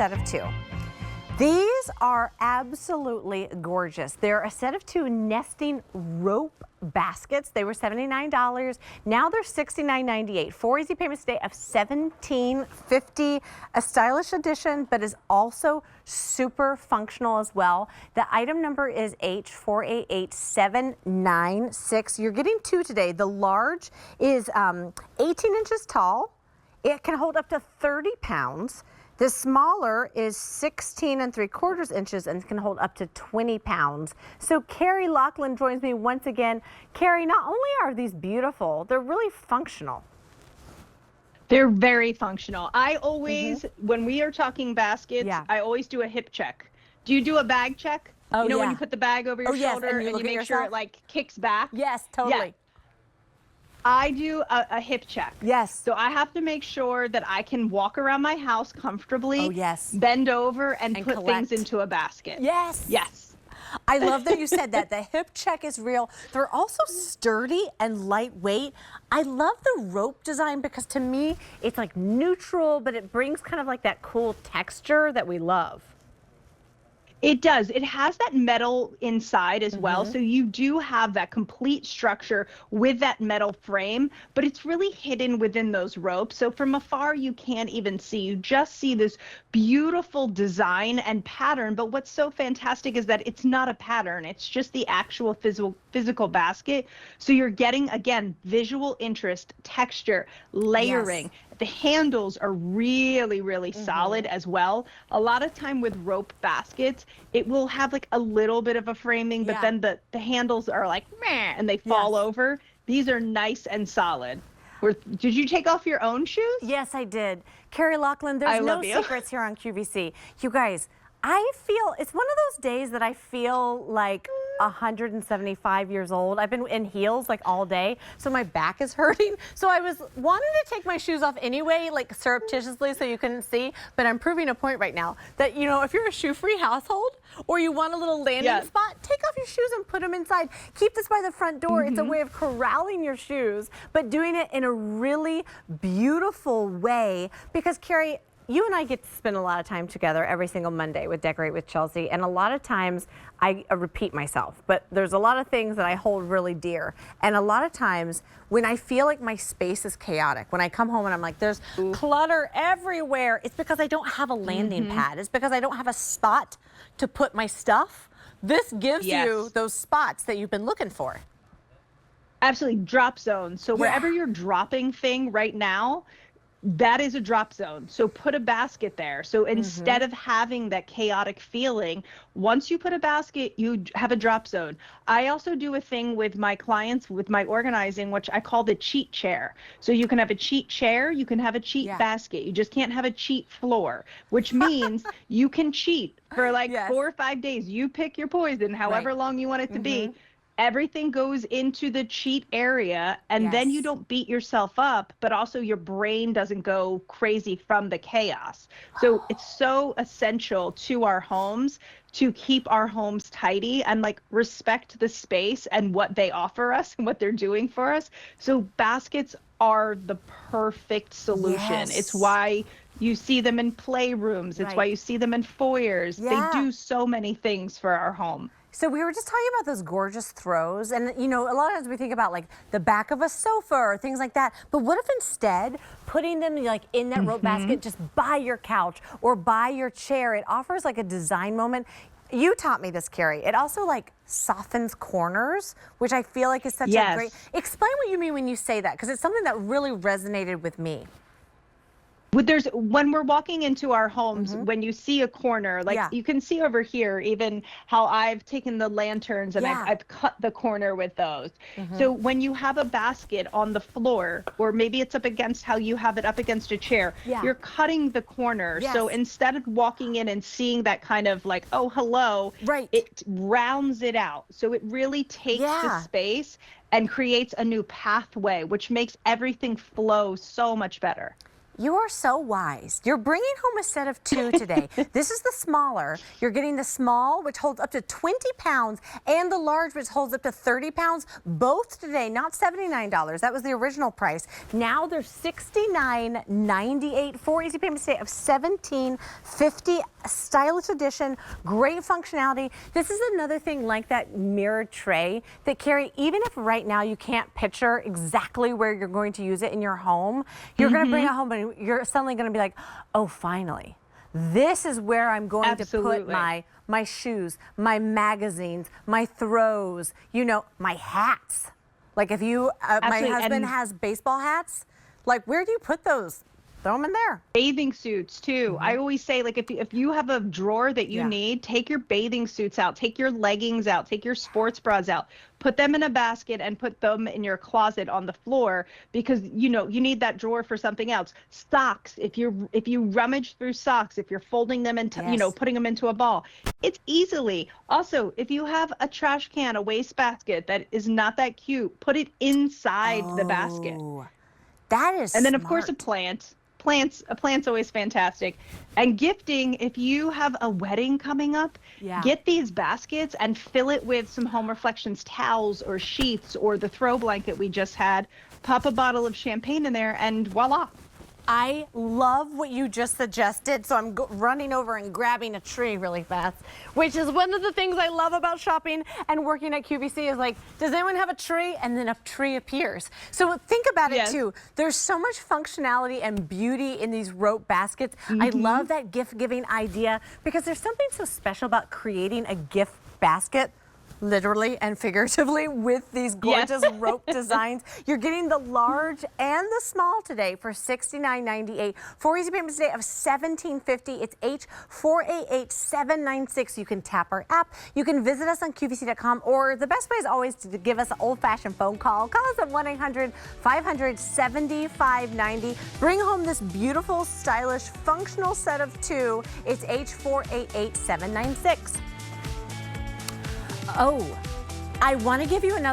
set of 2. These are absolutely gorgeous. They're a set of 2 nesting rope baskets. They were $79. Now they're $69.98. 4 easy payments today of $17.50. A stylish addition, but is also super functional as well. The item number is H488796. You're getting 2 today. The large is 18 inches tall. It can hold up to 30 pounds. The smaller is 16 3/4 inches and can hold up to 20 pounds. So Carrie Lachlan joins me once again. Carrie, not only are these beautiful, they're really functional. They're very functional. I always, when we are talking baskets, I always do a hip check. Do you do a bag check? Oh, you know, when you put the bag over your shoulder and you make sure it like kicks back? Yes, totally. Yeah. I do a hip check. Yes. So I have to make sure that I can walk around my house comfortably. Oh, yes. Bend over and put collect. things into a basket. Yes. Yes. I love that you said that. The hip check is real. They're also sturdy and lightweight. I love the rope design because to me, it's like neutral, but it brings kind of like that cool texture that we love. It does. It has that metal inside as well. So you do have that complete structure with that metal frame, but it's really hidden within those ropes. So from afar, you can't even see. You just see this beautiful design and pattern. But what's so fantastic is that it's not a pattern. It's just the actual physical basket. So you're getting, again, visual interest, texture, layering. Yes. The handles are really, really solid as well. A lot of time with rope baskets, it will have like a little bit of a framing, but then the handles are like, meh, and they fall over. These are nice and solid. Did you take off your own shoes? Yes, I did. Carrie Lachlan, there's no secrets here on QVC. You guys, I feel, it's one of those days that I feel like 175 years old. I've been in heels like all day, so my back is hurting. So I was wanting to take my shoes off anyway, like surreptitiously so you couldn't see, but I'm proving a point right now that, you know, if you're a shoe-free household or you want a little landing spot, take off your shoes and put them inside. Keep this by the front door. It's a way of corralling your shoes, but doing it in a really beautiful way because, Carrie, you and I get to spend a lot of time together every single Monday with Decorate with Chelsea, and a lot of times I repeat myself, but there's a lot of things that I hold really dear. And a lot of times when I feel like my space is chaotic, when I come home and I'm like, there's clutter everywhere, it's because I don't have a landing pad. It's because I don't have a spot to put my stuff. This gives you those spots that you've been looking for. Absolutely, drop zone. So wherever you're dropping thing right now, that is a drop zone. So put a basket there. So instead of having that chaotic feeling, once you put a basket, you have a drop zone. I also do a thing with my clients, with my organizing, which I call the cheat chair. So you can have a cheat chair, you can have a cheat basket. You just can't have a cheat floor, which means you can cheat for like 4 or 5 days. You pick your poison, however long you want it to be. Everything goes into the cheat area, and then you don't beat yourself up, but also your brain doesn't go crazy from the chaos. So it's so essential to our homes to keep our homes tidy and like respect the space and what they offer us and what they're doing for us. So baskets are the perfect solution. It's why you see them in playrooms. It's why you see them in foyers. They do so many things for our home. So we were just talking about those gorgeous throws, and you know, a lot of times we think about like the back of a sofa or things like that, but what if instead putting them like in that rope basket just by your couch or by your chair? It offers like a design moment. You taught me this, Carrie. It also like softens corners, which I feel like is such a great, explain what you mean when you say that, because it's something that really resonated with me. When we're walking into our homes, when you see a corner, like you can see over here, even how I've taken the lanterns and I've cut the corner with those. So when you have a basket on the floor, or maybe it's up against how you have it up against a chair, you're cutting the corner. So instead of walking in and seeing that kind of like, oh, hello, it rounds it out. So it really takes the space and creates a new pathway, which makes everything flow so much better. You are so wise. You're bringing home a set of 2 today. This is the smaller. You're getting the small, which holds up to 20 pounds, and the large, which holds up to 30 pounds, both today, not $79. That was the original price. Now they're $69.98 for easy payments today of $17.50. Stylish edition, great functionality. This is another thing like that mirrored tray that Carrie, even if right now you can't picture exactly where you're going to use it in your home, you're going to bring it home and you're suddenly going to be like, oh, finally, this is where I'm going to put my shoes, my magazines, my throws, you know, my hats. Like if you, my husband has baseball hats, like where do you put those? Throw them in there. Bathing suits too. I always say, like, if you have a drawer that you need, take your bathing suits out, take your leggings out, take your sports bras out, put them in a basket and put them in your closet on the floor, because you know you need that drawer for something else. Socks, if you rummage through socks, if you're folding them into, you know, putting them into a ball, it's easily. Also, if you have a trash can, a waste basket that is not that cute, put it inside the basket. That is And then smart. of course a plant. A plant's always fantastic. And gifting, if you have a wedding coming up, get these baskets and fill it with some Home Reflections towels or sheets or the throw blanket we just had. Pop a bottle of champagne in there and voila. I love what you just suggested, so I'm running over and grabbing a tree really fast, which is one of the things I love about shopping and working at QVC is like, does anyone have a tree? And then a tree appears. So think about it too. There's so much functionality and beauty in these rope baskets. I love that gift giving idea because there's something so special about creating a gift basket, literally and figuratively, with these gorgeous rope designs. You're getting the large and the small today for $69.98. For easy payments today of $17.50. It's H488796. You can tap our app. You can visit us on QVC.com, or the best way is always to give us an old-fashioned phone call. Call us at 1-800-500-7590. Bring home this beautiful, stylish, functional set of 2. It's H488796. Oh, I want to give you another